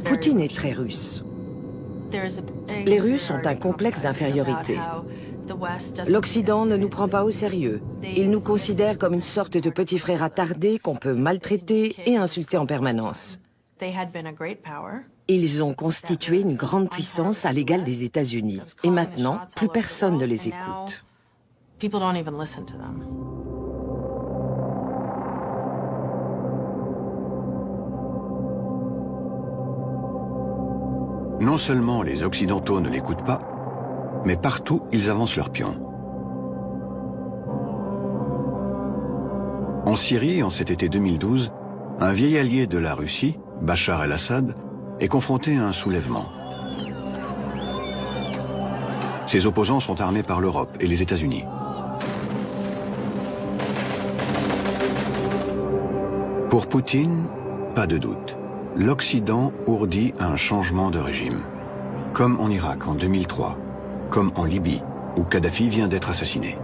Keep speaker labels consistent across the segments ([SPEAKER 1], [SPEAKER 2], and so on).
[SPEAKER 1] Poutine est très russe. Les Russes ont un complexe d'infériorité. L'Occident ne nous prend pas au sérieux. Il nous considère comme une sorte de petit frère attardé qu'on peut maltraiter et insulter en permanence. Ils ont constitué une grande puissance à l'égal des États-Unis. Et maintenant, plus personne ne les écoute.
[SPEAKER 2] Non seulement les Occidentaux ne l'écoutent pas, mais partout ils avancent leurs pions. En Syrie, en cet été 2012, un vieil allié de la Russie, Bachar el-Assad, est confronté à un soulèvement. Ses opposants sont armés par l'Europe et les États-Unis. Pour Poutine, pas de doute. L'Occident ourdit un changement de régime. Comme en Irak en 2003, comme en Libye, où Kadhafi vient d'être assassiné.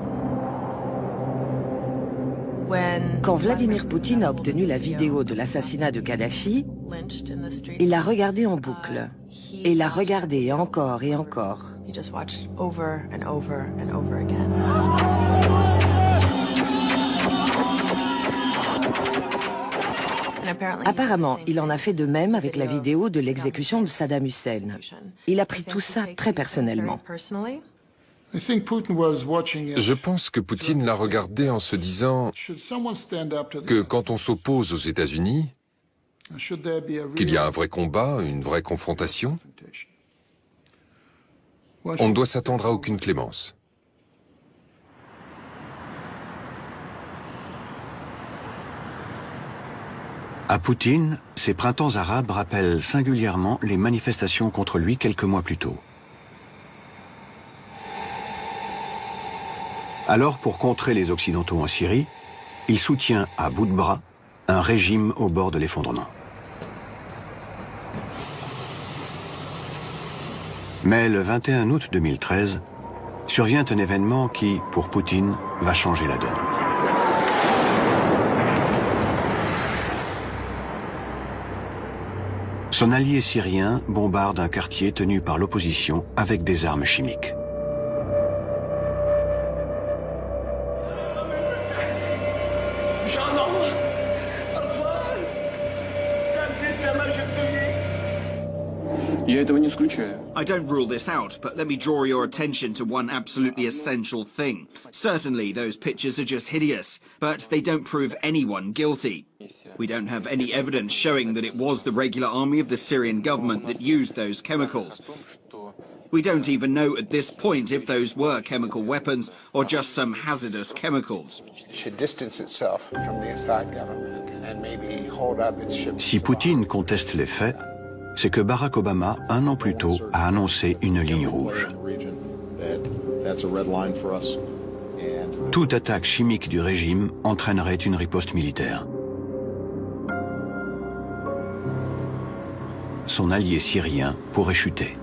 [SPEAKER 1] Quand Vladimir Poutine a obtenu la vidéo de l'assassinat de Kadhafi, il l'a regardée en boucle. Et l'a regardée encore et encore. Apparemment, il en a fait de même avec la vidéo de l'exécution de Saddam Hussein. Il a pris tout ça très personnellement.
[SPEAKER 3] Je pense que Poutine l'a regardé en se disant que quand on s'oppose aux États-Unis, qu'il y a un vrai combat, une vraie confrontation, on ne doit s'attendre à aucune clémence.
[SPEAKER 2] À Poutine, ces printemps arabes rappellent singulièrement les manifestations contre lui quelques mois plus tôt. Alors, pour contrer les Occidentaux en Syrie, il soutient à bout de bras un régime au bord de l'effondrement. Mais le 21 août 2013, survient un événement qui, pour Poutine, va changer la donne. Son allié syrien bombarde un quartier tenu par l'opposition avec des armes chimiques.
[SPEAKER 4] I don't rule this out, but let me draw your attention to one absolutely essential thing. Certainly, those pictures are just hideous, but they don't prove anyone guilty. We don't have any evidence showing that it was the regular army of the Syrian government that used those chemicals. We don't even know at this point if those were chemical weapons or just some hazardous chemicals.
[SPEAKER 2] Si Poutine conteste les faits, c'est que Barack Obama, un an plus tôt, a annoncé une ligne rouge. Toute attaque chimique du régime entraînerait une riposte militaire. Son allié syrien pourrait chuter.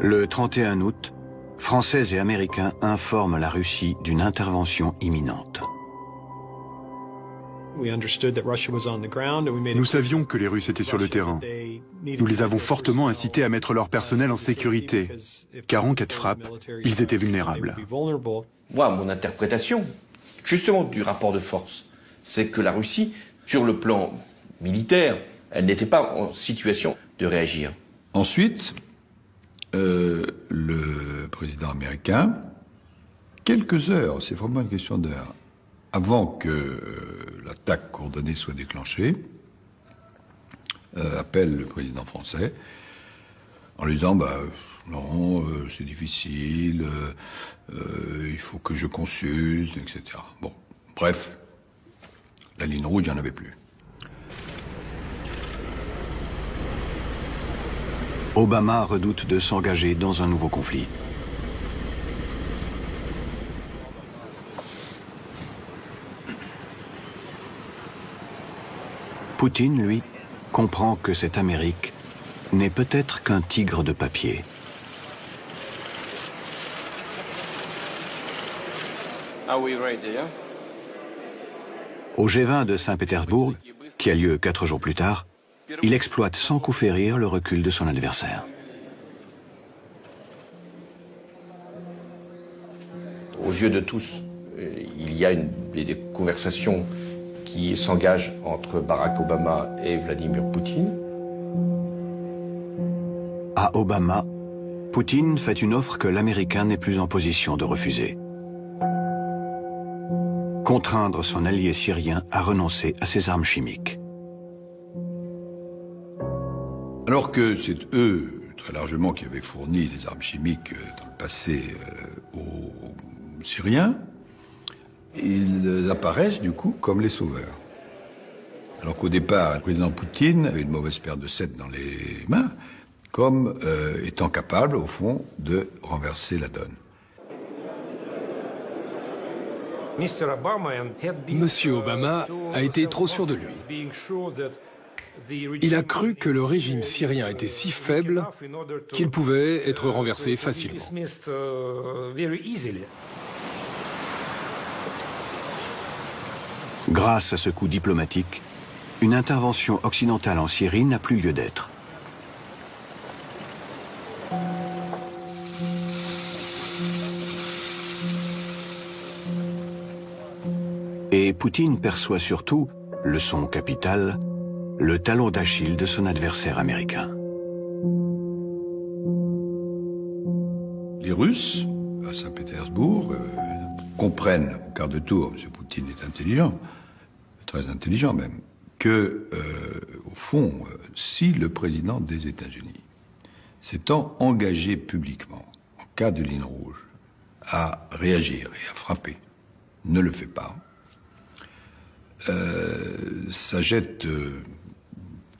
[SPEAKER 2] Le 31 août, Français et Américains informent la Russie d'une intervention imminente.
[SPEAKER 5] Nous savions que les Russes étaient sur le terrain. Nous les avons fortement incités à mettre leur personnel en sécurité, car en cas de frappe, ils étaient vulnérables.
[SPEAKER 6] Moi, mon interprétation, justement, du rapport de force, c'est que la Russie, sur le plan militaire, elle n'était pas en situation de réagir.
[SPEAKER 7] Ensuite, le président américain, quelques heures, c'est vraiment une question d'heures, avant que l'attaque coordonnée soit déclenchée, appelle le président français en lui disant non, c'est difficile, il faut que je consulte, etc. Bon, bref, la ligne rouge, il n'y en avait plus.
[SPEAKER 2] Obama redoute de s'engager dans un nouveau conflit. Poutine, lui, comprend que cette Amérique n'est peut-être qu'un tigre de papier. Au G20 de Saint-Pétersbourg, qui a lieu 4 jours plus tard, il exploite sans coup férir le recul de son adversaire.
[SPEAKER 6] Aux yeux de tous, il y a des conversations qui s'engagent entre Barack Obama et Vladimir Poutine.
[SPEAKER 2] À Obama, Poutine fait une offre que l'Américain n'est plus en position de refuser. Contraindre son allié syrien à renoncer à ses armes chimiques.
[SPEAKER 7] Alors que c'est eux, très largement, qui avaient fourni des armes chimiques dans le passé aux Syriens, ils apparaissent du coup comme les sauveurs. Alors qu'au départ, le président Poutine avait une mauvaise paire de 7 dans les mains, comme étant capable, au fond, de renverser la donne.
[SPEAKER 8] Monsieur Obama a été trop sûr de lui. Il a cru que le régime syrien était si faible qu'il pouvait être renversé facilement.
[SPEAKER 2] Grâce à ce coup diplomatique, une intervention occidentale en Syrie n'a plus lieu d'être. Et Poutine perçoit surtout, leçon capitale, le talon d'Achille de son adversaire américain.
[SPEAKER 7] Les Russes, à Saint-Pétersbourg, comprennent au quart de tour, M. Poutine est intelligent, très intelligent même, que, au fond, si le président des États-Unis s'étant engagé publiquement, en cas de ligne rouge, à réagir et à frapper, ne le fait pas, ça jette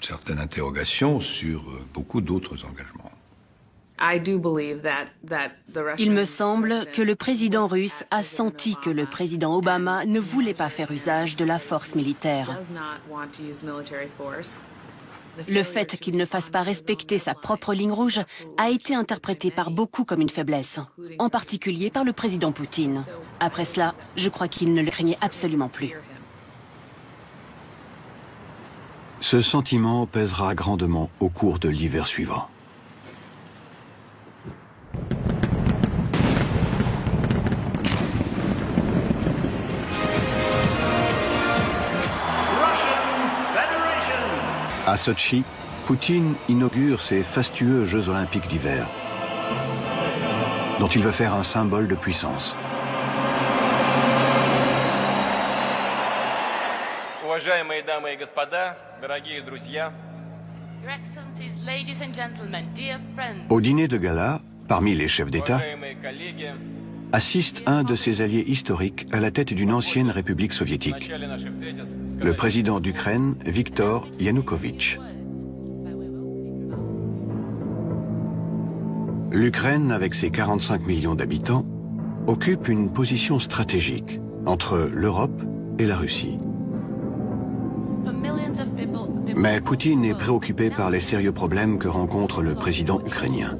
[SPEAKER 7] certaines interrogations sur beaucoup d'autres engagements.
[SPEAKER 9] Il me semble que le président russe a senti que le président Obama ne voulait pas faire usage de la force militaire. Le fait qu'il ne fasse pas respecter sa propre ligne rouge a été interprété par beaucoup comme une faiblesse, en particulier par le président Poutine. Après cela, je crois qu'il ne le craignait absolument plus.
[SPEAKER 2] Ce sentiment pèsera grandement au cours de l'hiver suivant. À Sotchi, Poutine inaugure ses fastueux Jeux olympiques d'hiver, dont il veut faire un symbole de puissance.
[SPEAKER 10] Уважаемые дамы и господа, дорогие друзья.
[SPEAKER 2] Au dîner de gala, parmi les chefs d'État, assiste un de ses alliés historiques à la tête d'une ancienne république soviétique, le président d'Ukraine, Viktor Yanukovych. L'Ukraine, avec ses 45 millions d'habitants, occupe une position stratégique entre l'Europe et la Russie. Mais Poutine est préoccupé par les sérieux problèmes que rencontre le président ukrainien.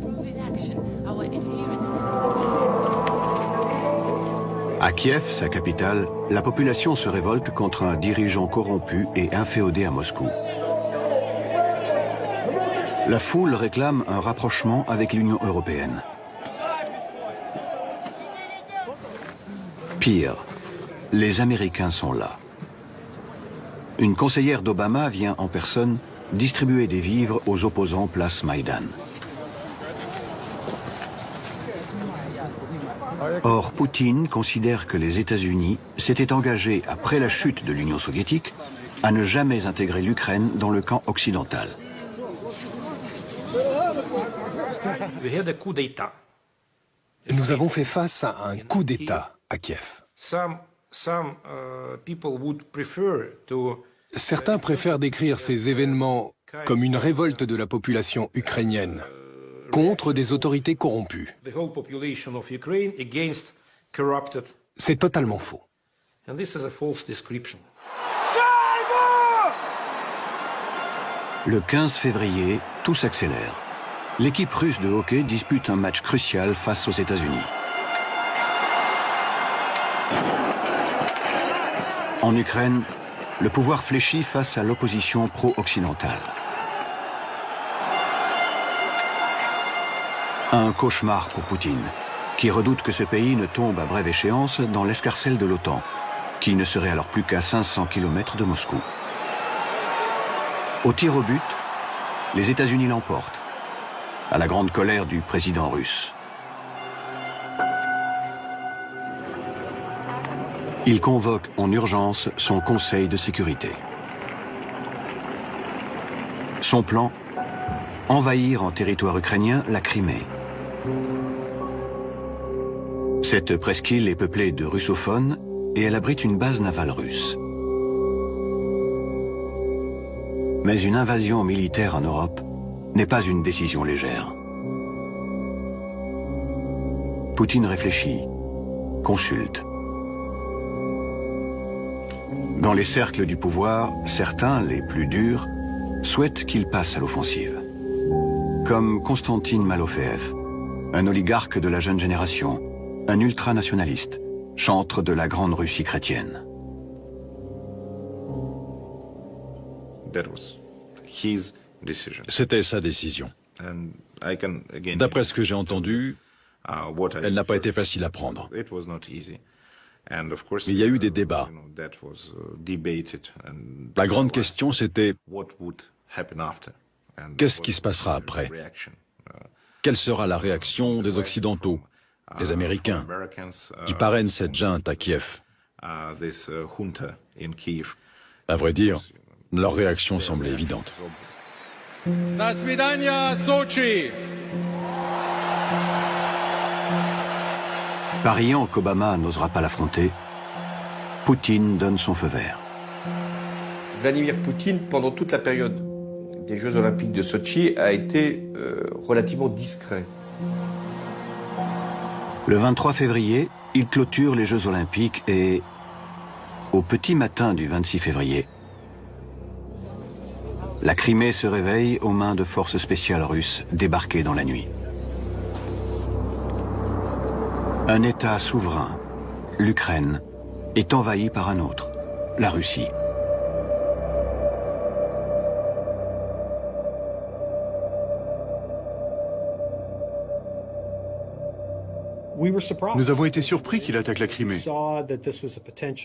[SPEAKER 2] À Kiev, sa capitale, la population se révolte contre un dirigeant corrompu et inféodé à Moscou. La foule réclame un rapprochement avec l'Union européenne. Pire, les Américains sont là. Une conseillère d'Obama vient en personne distribuer des vivres aux opposants place Maïdan. Or, Poutine considère que les États-Unis s'étaient engagés, après la chute de l'Union soviétique, à ne jamais intégrer l'Ukraine dans le camp occidental.
[SPEAKER 8] Nous avons fait face à un coup d'État à Kiev. Certains préfèrent décrire ces événements comme une révolte de la population ukrainienne contre des autorités corrompues. C'est totalement faux.
[SPEAKER 2] Le 15 février, tout s'accélère. L'équipe russe de hockey dispute un match crucial face aux États-Unis. En Ukraine, le pouvoir fléchit face à l'opposition pro-occidentale. Un cauchemar pour Poutine, qui redoute que ce pays ne tombe à brève échéance dans l'escarcelle de l'OTAN, qui ne serait alors plus qu'à 500 km de Moscou. Au tir au but, les États-Unis l'emportent, à la grande colère du président russe. Il convoque en urgence son Conseil de sécurité. Son plan, envahir en territoire ukrainien la Crimée. Cette presqu'île est peuplée de russophones et elle abrite une base navale russe. Mais une invasion militaire en Europe n'est pas une décision légère. Poutine réfléchit, consulte. Dans les cercles du pouvoir, certains, les plus durs, souhaitent qu'il passe à l'offensive. Comme Konstantin Malofeev, un oligarque de la jeune génération, un ultranationaliste, chantre de la grande Russie chrétienne.
[SPEAKER 11] C'était sa décision. D'après ce que j'ai entendu, elle n'a pas été facile à prendre. Il y a eu des débats. La grande question, c'était qu'est-ce qui se passera après? Quelle sera la réaction des Occidentaux, des Américains, qui parrainent cette junte à Kiev? À vrai dire, leur réaction semblait évidente.
[SPEAKER 12] До свидания, Сочи!
[SPEAKER 2] Pariant qu'Obama n'osera pas l'affronter, Poutine donne son feu vert.
[SPEAKER 6] Vladimir Poutine, pendant toute la période des Jeux Olympiques de Sochi, a été relativement discret.
[SPEAKER 2] Le 23 février, il clôture les Jeux Olympiques et, au petit matin du 26 février, la Crimée se réveille aux mains de forces spéciales russes débarquées dans la nuit. Un État souverain, l'Ukraine, est envahi par un autre, la Russie.
[SPEAKER 5] Nous avons été surpris qu'il attaque la Crimée.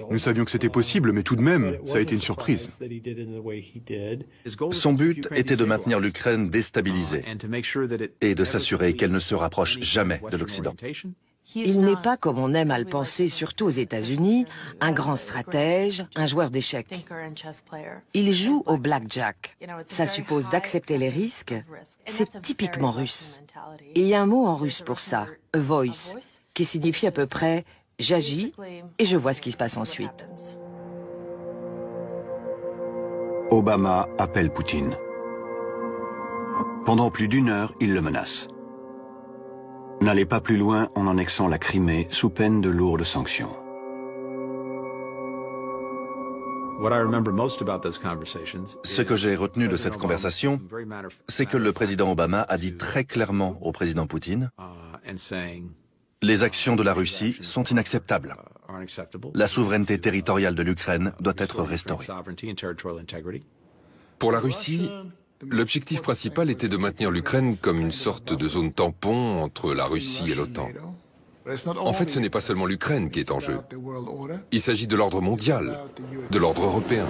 [SPEAKER 5] Nous savions que c'était possible, mais tout de même, ça a été une surprise.
[SPEAKER 11] Son but était de maintenir l'Ukraine déstabilisée et de s'assurer qu'elle ne se rapproche jamais de l'Occident.
[SPEAKER 1] Il n'est pas, comme on aime à le penser, surtout aux États-Unis, un grand stratège, un joueur d'échecs. Il joue au blackjack. Ça suppose d'accepter les risques. C'est typiquement russe. Et il y a un mot en russe pour ça, a voice, qui signifie à peu près « j'agis et je vois ce qui se passe ensuite ».
[SPEAKER 2] Obama appelle Poutine. Pendant plus d'1 heure, il le menace. N'allez pas plus loin en annexant la Crimée sous peine de lourdes sanctions.
[SPEAKER 11] Ce que j'ai retenu de cette conversation, c'est que le président Obama a dit très clairement au président Poutine « Les actions de la Russie sont inacceptables. La souveraineté territoriale de l'Ukraine doit être restaurée. »
[SPEAKER 3] Pour la Russie, l'objectif principal était de maintenir l'Ukraine comme une sorte de zone tampon entre la Russie et l'OTAN. En fait, ce n'est pas seulement l'Ukraine qui est en jeu. Il s'agit de l'ordre mondial, de l'ordre européen.